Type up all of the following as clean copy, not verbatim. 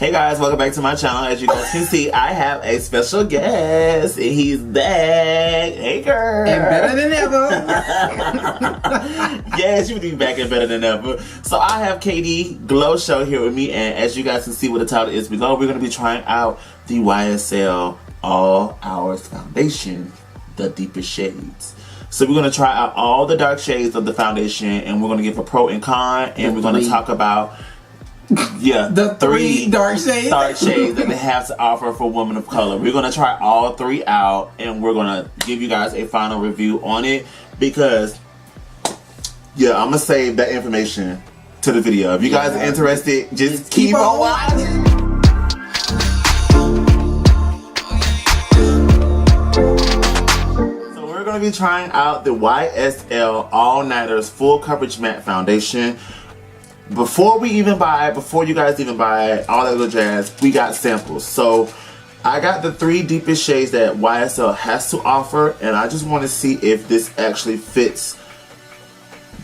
Hey guys, welcome back to my channel. As you guys can see, I have a special guest, and he's back. Hey girl. And better than ever. Yes, you would be back and better than ever. So I have KD Glow Show here with me, and as you guys can see what the title is below, we're going to be trying out the Ysl All Hours Foundation, the deepest shades. So we're going to try out all the dark shades of the foundation, and we're going to give a pro and con, and we're going to talk about the three dark shades that they have to offer for women of color. We're going to try all three out, and we're going to give you guys a final review on it, because I'm going to save that information to the video. If you guys are interested, just keep on watching. So we're going to be trying out the Ysl All Nighters Full Coverage Matte Foundation. Before you guys even buy all that little jazz, we got samples. So I got the three deepest shades that Ysl has to offer, and I just want to see if this actually fits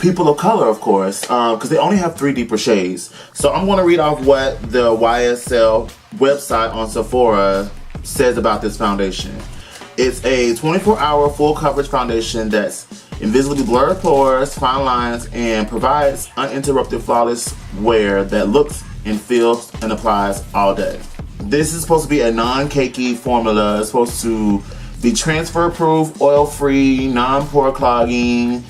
people of color, of course, because they only have three deeper shades. So I'm going to read off what the Ysl website on Sephora says about this foundation. It's a 24-hour full coverage foundation that's invisibly blurs pores, fine lines, and provides uninterrupted flawless wear that looks and feels and applies all day. This is supposed to be a non-cakey formula. It's supposed to be transfer proof, oil free, non-pore clogging.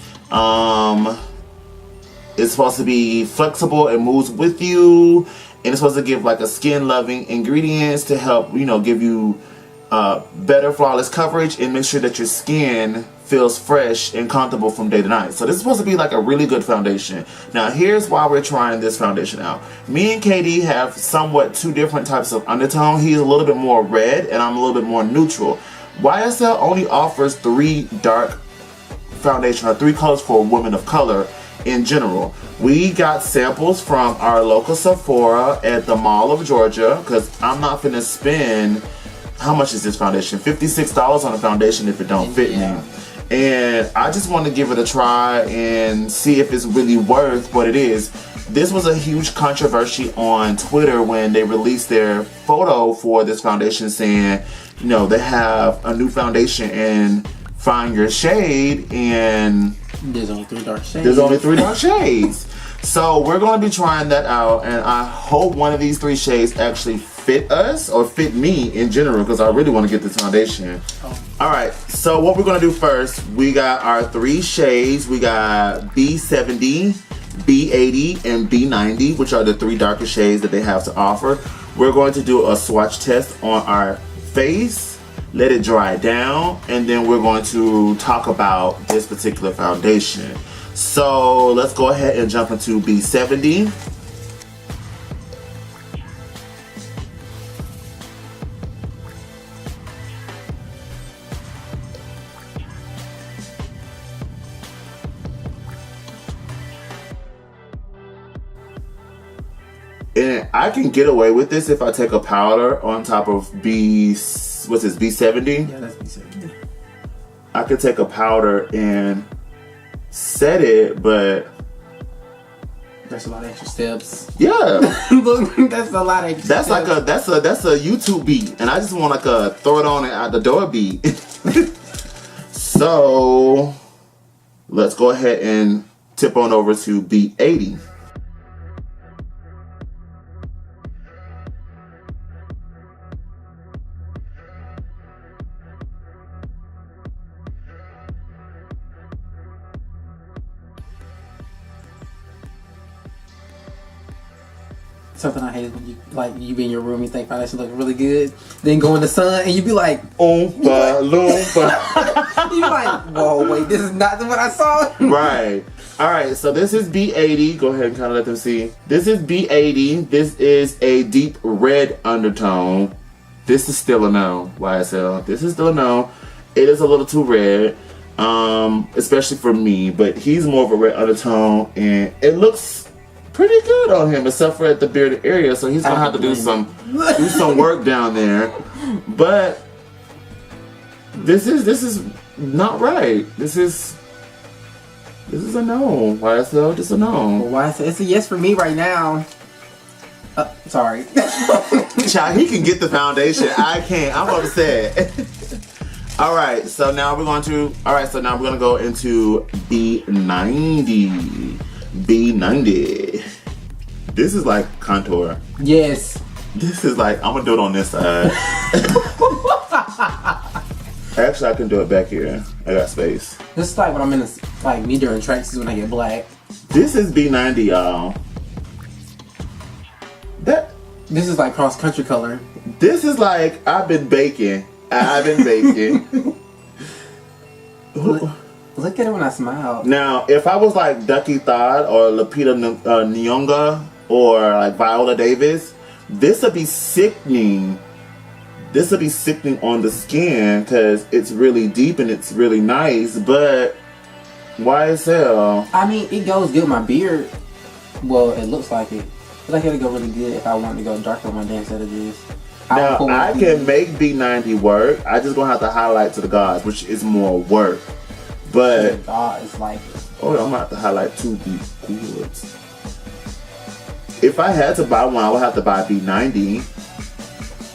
It's supposed to be flexible and moves with you, and it's supposed to give like a skin loving ingredients to help give you better flawless coverage and make sure that your skin feels fresh and comfortable from day to night. So this is supposed to be like a really good foundation. Now here's why we're trying this foundation out. Me and KD have somewhat two different types of undertone. He's a little bit more red and I'm a little bit more neutral. Ysl only offers three dark foundation, or three colors for women of color in general. We got samples from our local Sephora at the Mall of Georgia, because I'm not finna spend, how much is this foundation? $56 on a foundation if it don't fit me. And I just want to give it a try and see if it's really worth what it is. This was a huge controversy on Twitter when they released their photo for this foundation, saying, they have a new foundation and find your shade, and there's only three dark shades. There's only three dark shades. So we're going to be trying that out, and I hope one of these three shades actually fit us or fit me in general, because I really want to get this foundation. Alright, so what we're going to do first, we got our three shades. We got B70, B80, and B90, which are the three darker shades that they have to offer. We're going to do a swatch test on our face, let it dry down, and then we're going to talk about this particular foundation. So let's go ahead and jump into B70. And I can get away with this if I take a powder on top of B70? Yeah, that's B70. I could take a powder and set it, but that's a lot of extra steps. Yeah. Look, that's a lot of extra steps. That's a YouTube beat, and I just want like a throw it on and out the door beat. So let's go ahead and tip on over to B80. Something I hate is when you be in your room, you think foundation looks really good, then go in the sun and you be like, oompa loompa. You like, whoa, wait, this is not what I saw. Right. Alright, so this is B80. Go ahead and kind of let them see. This is B80. This is a deep red undertone. This is still a no, Ysl. This is still a no. It is a little too red, especially for me, but he's more of a red undertone, and it looks pretty good on him, except for at the bearded area, so he's gonna have to do some work down there. But this is not right. This is a no. Ysl, just a no. Well, Ysl, it's a yes for me right now. Sorry. Child, he can get the foundation. I can't. I'm upset. Alright, so now we're going to go into B90. B90. This is like contour. Yes. This is like, I'm gonna do it on this side. Actually, I can do it back here. I got space. This is like when I'm in me during track season when I get black. This is B90, y'all. This is like cross country color. This is like I've been baking. Look at it when I smile. Now, if I was like Ducky Thod or Lupita Nyong'o or like Viola Davis, this would be sickening. This would be sickening on the skin because it's really deep and it's really nice. But YSL. I mean, it goes good with my beard. Well, it looks like it. But I gotta go really good if I want to go darker on my day instead of this. Now, I can make B90 work. I just gonna have to highlight to the gods, which is more work. But God, it's like, oh, I'm gonna have to highlight to the goods. If I had to buy one, I would have to buy B90.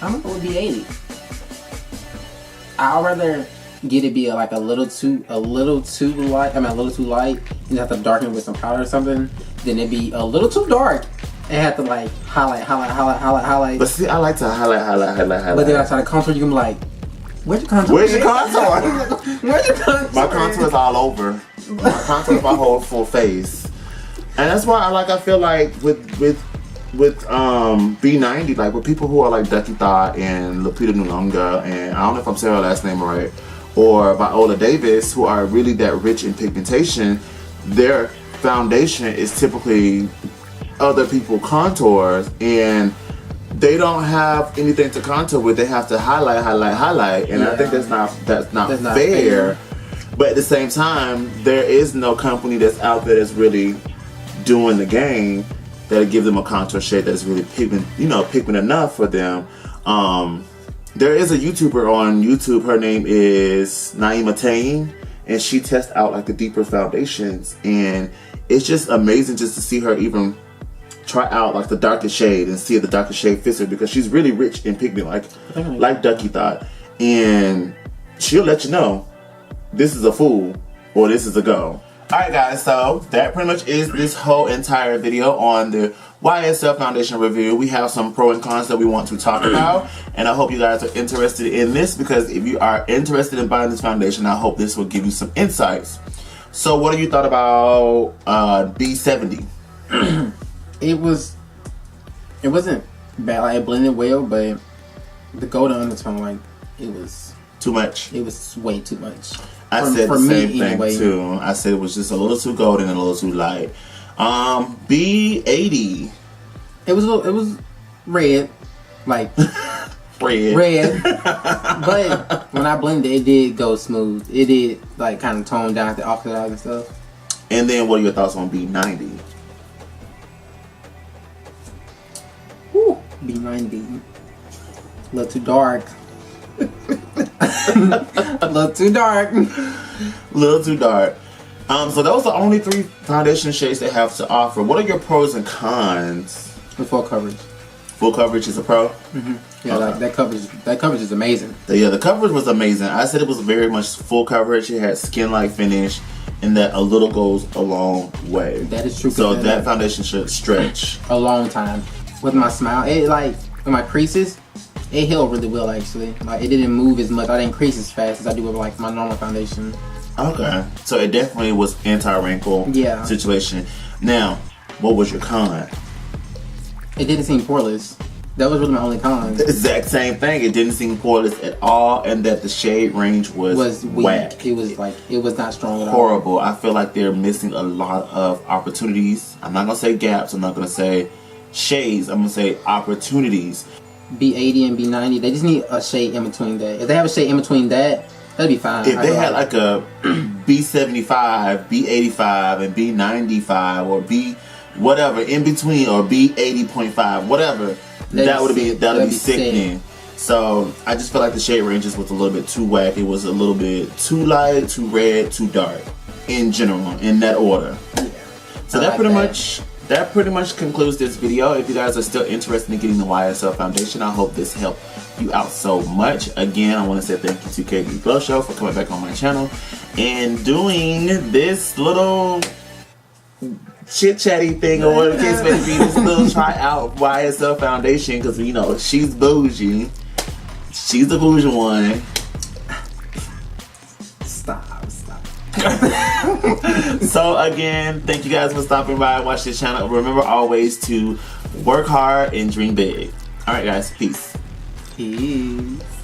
I'm gonna go with B80. I'd rather get it be a little too light. A little too light. You have to darken it with some powder or something. Then it'd be a little too dark. It had to like highlight. But see, I like to highlight. But then I try to contour. You can be like, where's your contour? Where's your contour? Where's your contour? My contour is all over. My contour is my whole full face, and that's why I feel like with B90, like with people who are like Ducky Thot and Lupita Nyong'o, and I don't know if I'm saying her last name right, or Viola Davis, who are really that rich in pigmentation, their foundation is typically other people contours, and they don't have anything to contour with. They have to highlight, and I think that's not fair. But at the same time, there is no company that's out there that's really doing the game that'll give them a contour shade that's really pigment enough for them. There is a YouTuber on YouTube. Her name is Naima Tain, and she tests out like the deeper foundations, and it's just amazing just to see her even try out like the darkest shade and see if the darkest shade fits her, because she's really rich in pigment, like Ducky Thot, and she'll let you know this is a fool or this is a go. Alright guys, so that pretty much is this whole entire video on the Ysl Foundation review. We have some pro and cons that we want to talk about, and I hope you guys are interested in this, because if you are interested in buying this foundation, I hope this will give you some insights. So what do you thought about B70? It wasn't bad. Like, it blended well, but the golden undertone, it was too much. It was way too much. I said the same thing too. I said it was just a little too golden and a little too light. B80. It was red, like red. But when I blended it did go smooth. It did like kind of tone down the oxide and stuff. And then what are your thoughts on B90? B90. A little too dark. A little too dark. So those are the only 3 foundation shades they have to offer. What are your pros and cons? The full coverage. Full coverage is a pro? Mm-hmm. Yeah, okay. that coverage is amazing. Yeah, the coverage was amazing. I said it was very much full coverage. It had skin-like finish, and that a little goes a long way. That is true. So that foundation should stretch a long time. With my smile, with my creases, it held really well actually. Like, it didn't move as much. I didn't crease as fast as I do with like my normal foundation. Okay, so it definitely was anti-wrinkle situation. Now, what was your con? It didn't seem poreless. That was really my only con. The exact same thing. It didn't seem poreless at all, and that the shade range was weak. Whack. It was not strong at all. Horrible. I feel like they're missing a lot of opportunities. I'm not gonna say gaps. I'm not gonna say shades. I'm gonna say opportunities. B80 and B90, they just need a shade in between that. If they have a shade in between that, that'd be fine. If they had like a B75, B85, and B95, or B whatever in between, or B80.5, whatever, that would be sickening. So I just feel like the shade ranges was a little bit too whack. It was a little bit too light, too red, too dark in general, in that order. Yeah. So that that pretty much concludes this video. If you guys are still interested in getting the Ysl Foundation, I hope this helped you out so much. Again, I want to say thank you to KB Glow Show for coming back on my channel and doing this little chit-chatty thing, or whatever the case may be, this little try out Ysl Foundation, because you know she's bougie. She's the bougie one. Stop. So again, thank you guys for stopping by and watch this channel. Remember always to work hard and dream big. Alright guys, peace. Peace.